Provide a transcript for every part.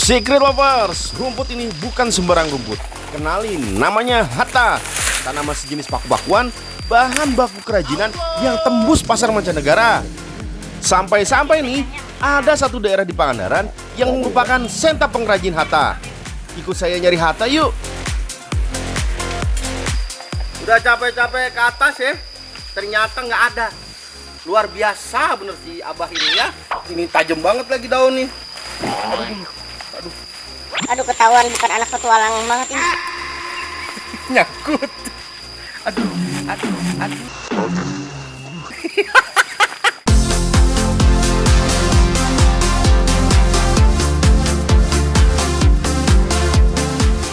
Secret lovers, rumput ini bukan sembarang rumput. Kenalin, namanya hatta, tanaman sejenis paku-pakuan, bahan baku kerajinan yang tembus pasar mancanegara. Sampai-sampai nih, ada satu daerah di Pangandaran yang merupakan sentra pengrajin hatta. Ikut saya nyari hatta yuk. Udah capek-capek ke atas ya, ternyata nggak ada. Luar biasa bener si abah ini ya. Ini tajam banget lagi daun nih. Aduh, ketahuan bukan anak petualang banget ini. Nyangkut. Aduh.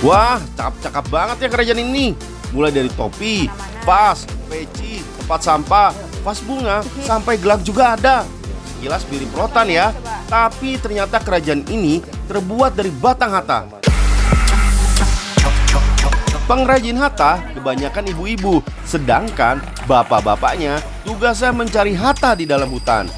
Wah, cakep-cakep banget ya kerajaan ini. Mulai dari topi, vas, peci, tempat sampah, vas bunga, sampai gelang juga ada. Sekilas mirip rotan ya, tapi ternyata kerajaan ini terbuat dari batang hatta. Pengrajin hatta kebanyakan ibu-ibu, sedangkan bapak-bapaknya tugasnya mencari hatta di dalam hutan.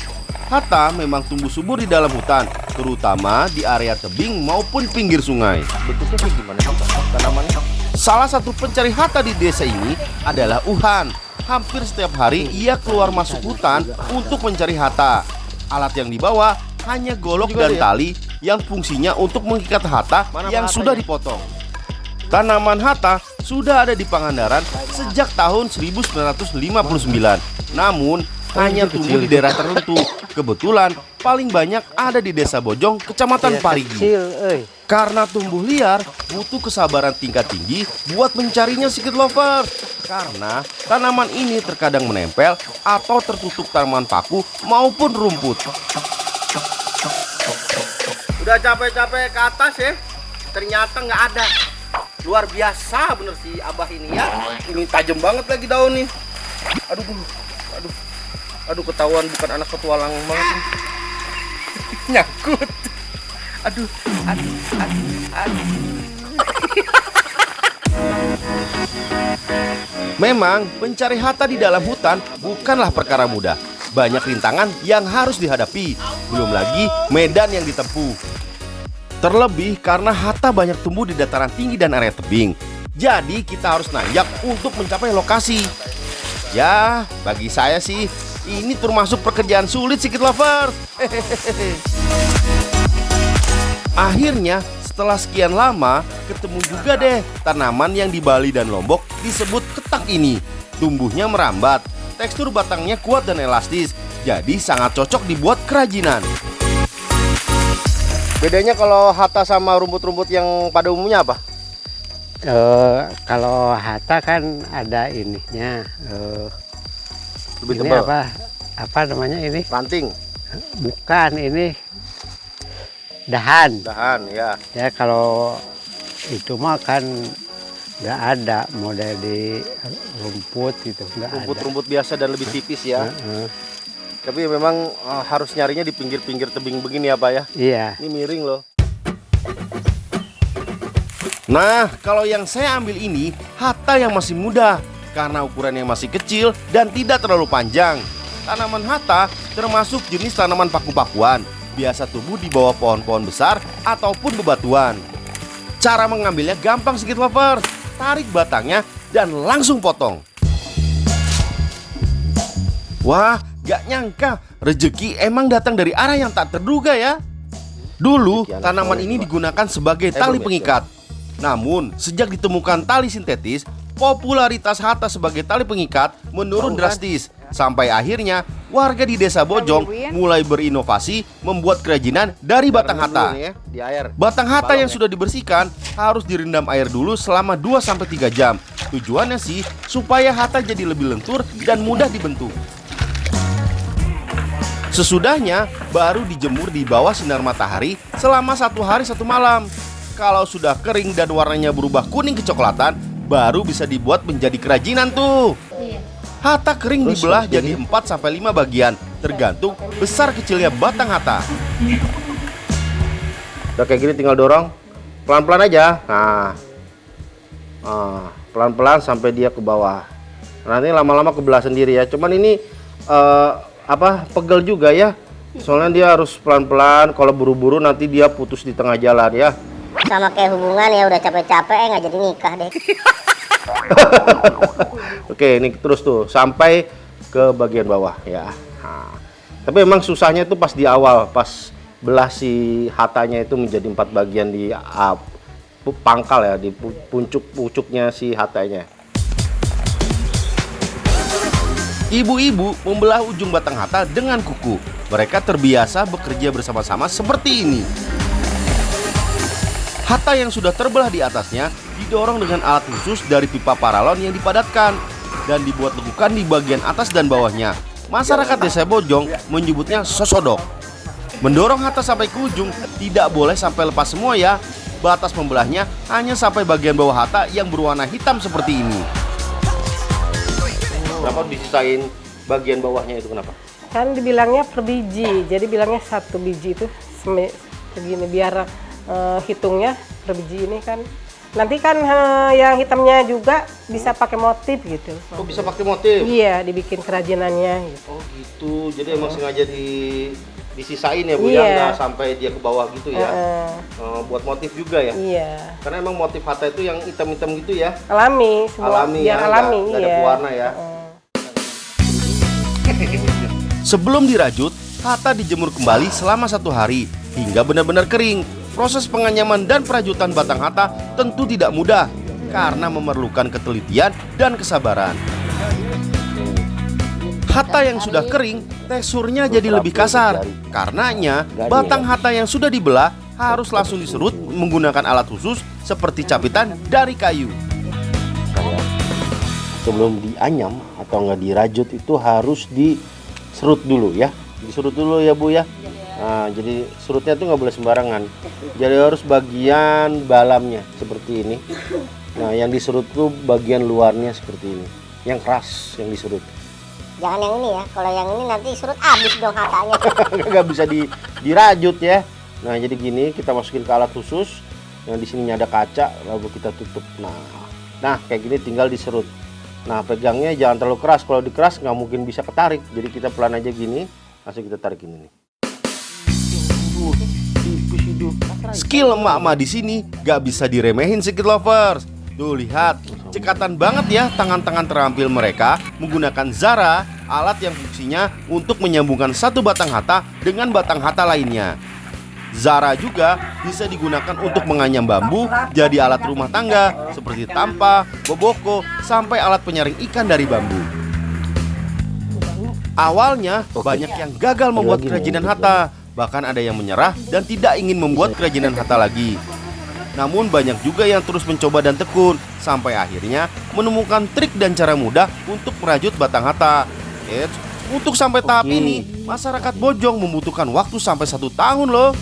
Hatta memang tumbuh subur di dalam hutan, terutama di area tebing maupun pinggir sungai. Bentuknya kayak gimana sih tanamannya? Salah satu pencari hatta di desa ini adalah Uhan. Hampir setiap hari ia keluar masuk hutan untuk mencari hatta. Alat yang dibawa hanya golok dan tali yang fungsinya untuk mengikat hatta yang sudah dipotong. Tanaman hatta sudah ada di Pangandaran sejak tahun 1959. Namun hanya tumbuh di daerah tertentu. Kebetulan paling banyak ada di Desa Bojong, Kecamatan Parigi. Karena tumbuh liar, butuh kesabaran tingkat tinggi buat mencarinya Secret Lover. Karena tanaman ini terkadang menempel atau tertutup tanaman paku maupun rumput. Udah capek-capek ke atas ya, ternyata nggak ada. Luar biasa bener si abah ini ya. Ini tajam banget lagi daun nih. Aduh, ketahuan bukan anak petualang banget nih. Nyangkut. Aduh. Memang mencari hatta di dalam hutan bukanlah perkara mudah. Banyak rintangan yang harus dihadapi. Belum lagi medan yang ditempuh. Terlebih karena hatta banyak tumbuh di dataran tinggi dan area tebing. Jadi kita harus nanjak untuk mencapai lokasi. Ya, bagi saya sih ini termasuk pekerjaan sulit Secret Lover. Akhirnya setelah sekian lama ketemu juga deh tanaman yang di Bali dan Lombok disebut ketak ini. Tumbuhnya merambat, tekstur batangnya kuat dan elastis, jadi sangat cocok dibuat kerajinan. Bedanya kalau hatta sama rumput-rumput yang pada umumnya apa? Kalau hatta kan ada ininya. Lebih Ini tebal. apa namanya ini? Ranting, Bukan, ini dahan. dahan ya. Ya kalau itu mah kan nggak ada model di rumput gitu, nggak ada. Rumput-rumput biasa dan lebih tipis ya. Heeh. Tapi memang harus nyarinya di pinggir-pinggir tebing begini ya Pak ya. Iya. Ini miring loh. Nah, kalau yang saya ambil ini hatta yang masih muda karena ukurannya masih kecil dan tidak terlalu panjang. Tanaman hatta termasuk jenis tanaman paku-pakuan, biasa tumbuh di bawah pohon-pohon besar ataupun bebatuan. Cara mengambilnya gampang Secret Lover. Tarik batangnya dan langsung potong. Wah, gak nyangka rezeki emang datang dari arah yang tak terduga ya. Dulu tanaman ini digunakan sebagai tali pengikat. Namun sejak ditemukan tali sintetis, popularitas hatta sebagai tali pengikat menurun drastis. Sampai akhirnya warga di Desa Bojong mulai berinovasi membuat kerajinan dari batang hatta. Di air. Batang hatta yang sudah dibersihkan harus direndam air dulu selama 2-3 jam. Tujuannya sih supaya hatta jadi lebih lentur dan mudah dibentuk. Sesudahnya baru dijemur di bawah sinar matahari selama 1 hari 1 malam. Kalau sudah kering dan warnanya berubah kuning kecoklatan, baru bisa dibuat menjadi kerajinan tuh. Hatta kering dibelah jadi 4-5 bagian, tergantung besar kecilnya batang hatta. Udah kayak gini tinggal dorong pelan-pelan aja. Nah, pelan-pelan sampai dia ke bawah. Nanti lama-lama kebelah sendiri ya. Cuman ini pegel juga ya. Soalnya dia harus pelan-pelan, kalau buru-buru nanti dia putus di tengah jalan ya. Sama kayak hubungan ya, udah capek-capek nggak jadi nikah deh. Oke, ini terus tuh sampai ke bagian bawah ya. Nah, tapi memang susahnya itu pas di awal, pas belah si hatanya itu menjadi 4 bagian di pangkal ya, di pucuk-pucuknya si hatanya. Ibu-ibu membelah ujung batang hata dengan kuku. Mereka terbiasa bekerja bersama-sama seperti ini. Hata yang sudah terbelah di atasnya didorong dengan alat khusus dari pipa paralon yang dipadatkan dan dibuat lekukan di bagian atas dan bawahnya. Masyarakat Desa Bojong menyebutnya sosodok. Mendorong hata sampai ke ujung tidak boleh sampai lepas semua ya. Batas membelahnya hanya sampai bagian bawah hata yang berwarna hitam seperti ini. Kenapa disisain bagian bawahnya itu, kenapa? Kan dibilangnya per biji, jadi bilangnya 1 biji itu segini biar hitungnya per biji ini kan. Nanti kan yang hitamnya juga bisa pakai motif gitu. Oh, bisa pakai motif? Iya, dibikin kerajinannya gitu. Oh gitu, jadi emang sengaja disisain ya Bu ya, nggak sampai dia ke bawah gitu ya. Buat motif juga ya? Iya. Karena emang motif hata itu yang hitam-hitam gitu ya? Alami, semua Alami biar ya, alami. nggak ada pewarna ya? Sebelum dirajut, hata dijemur kembali selama 1 hari hingga benar-benar kering. Proses penganyaman dan perajutan batang hata tentu tidak mudah karena memerlukan ketelitian dan kesabaran. Hata yang sudah kering, teksturnya jadi lebih kasar. Karenanya, batang hata yang sudah dibelah harus langsung diserut menggunakan alat khusus seperti capitan dari kayu. Sebelum dianyam atau nggak dirajut itu harus diserut dulu ya. Diserut dulu ya Bu ya. Nah, jadi serutnya tuh nggak boleh sembarangan. Jadi harus bagian dalamnya seperti ini. Nah, yang diserut tuh bagian luarnya seperti ini. Yang keras yang diserut. Jangan yang ini ya, kalau yang ini nanti surut habis dong hatanya. Nggak bisa dirajut ya. Nah, jadi gini kita masukin ke alat khusus. Yang di sininya ada kaca, lalu kita tutup. Nah kayak gini tinggal diserut. Nah, pegangnya jangan terlalu keras. Kalau dikeras nggak mungkin bisa ketarik. Jadi kita pelan aja gini, langsung kita tarik ini nih. Skill emak-emak di sini gak bisa diremehin Sekit Lovers. Tuh lihat, cekatan banget ya tangan-tangan terampil mereka menggunakan zara, alat yang fungsinya untuk menyambungkan satu batang hata dengan batang hata lainnya. Zara juga bisa digunakan untuk menganyam bambu jadi alat rumah tangga seperti tampa, boboko, sampai alat penyaring ikan dari bambu. Awalnya banyak yang gagal membuat kerajinan hata, bahkan ada yang menyerah dan tidak ingin membuat kerajinan hata lagi. Namun banyak juga yang terus mencoba dan tekun sampai akhirnya menemukan trik dan cara mudah untuk merajut batang hata. Untuk sampai tahap ini, masyarakat Bojong membutuhkan waktu sampai 1 tahun loh.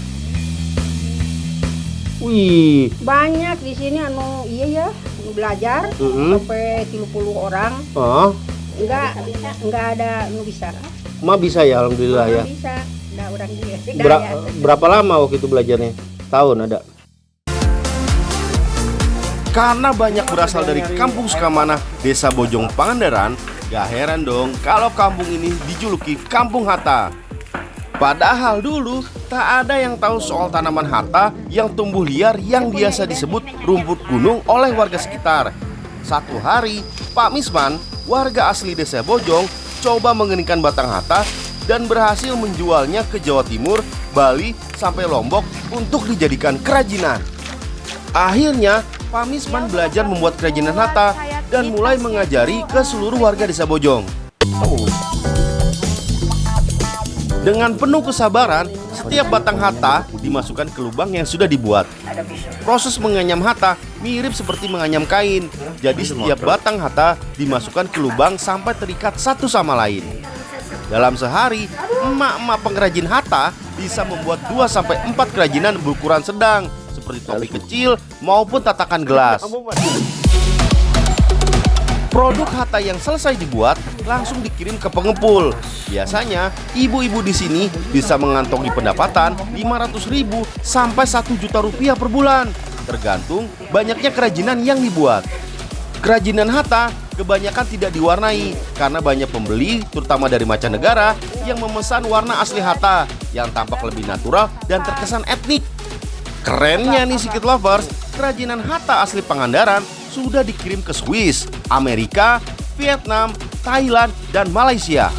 Wih, banyak di sini iya ya belajar sampai 30 orang. Enggak ada bisa. Ma bisa ya, alhamdulillah ya. Bisa. Nah, orang dia. Berapa lama waktu itu belajarnya? Tahun ada? Karena banyak berasal dari kampung Sukamanah, Desa Bojong Pangandaran, gak heran dong kalau kampung ini dijuluki Kampung Hata. Padahal dulu tak ada yang tahu soal tanaman hata yang tumbuh liar yang biasa disebut rumput gunung oleh warga sekitar. Satu hari, Pak Misman, warga asli Desa Bojong, coba mengeningkan batang hata dan berhasil menjualnya ke Jawa Timur, Bali, sampai Lombok untuk dijadikan kerajinan. Akhirnya, Pak Misman belajar membuat kerajinan hata dan mulai mengajari ke seluruh warga Desa Bojong. Dengan penuh kesabaran, setiap batang hata dimasukkan ke lubang yang sudah dibuat. Proses menganyam hata mirip seperti menganyam kain. Jadi setiap batang hata dimasukkan ke lubang sampai terikat satu sama lain. Dalam sehari, emak-emak pengrajin hata bisa membuat 2-4 kerajinan berukuran sedang, seperti topi kecil maupun tatakan gelas. Produk hata yang selesai dibuat langsung dikirim ke pengepul. Biasanya, ibu-ibu di sini bisa mengantongi pendapatan 500.000 sampai 1 juta rupiah per bulan, tergantung banyaknya kerajinan yang dibuat. Kerajinan hata kebanyakan tidak diwarnai karena banyak pembeli, terutama dari mancanegara, yang memesan warna asli Hatta yang tampak lebih natural dan terkesan etnik. Kerennya nih Sikit Lovers, kerajinan Hatta asli Pangandaran sudah dikirim ke Swiss, Amerika, Vietnam, Thailand, dan Malaysia.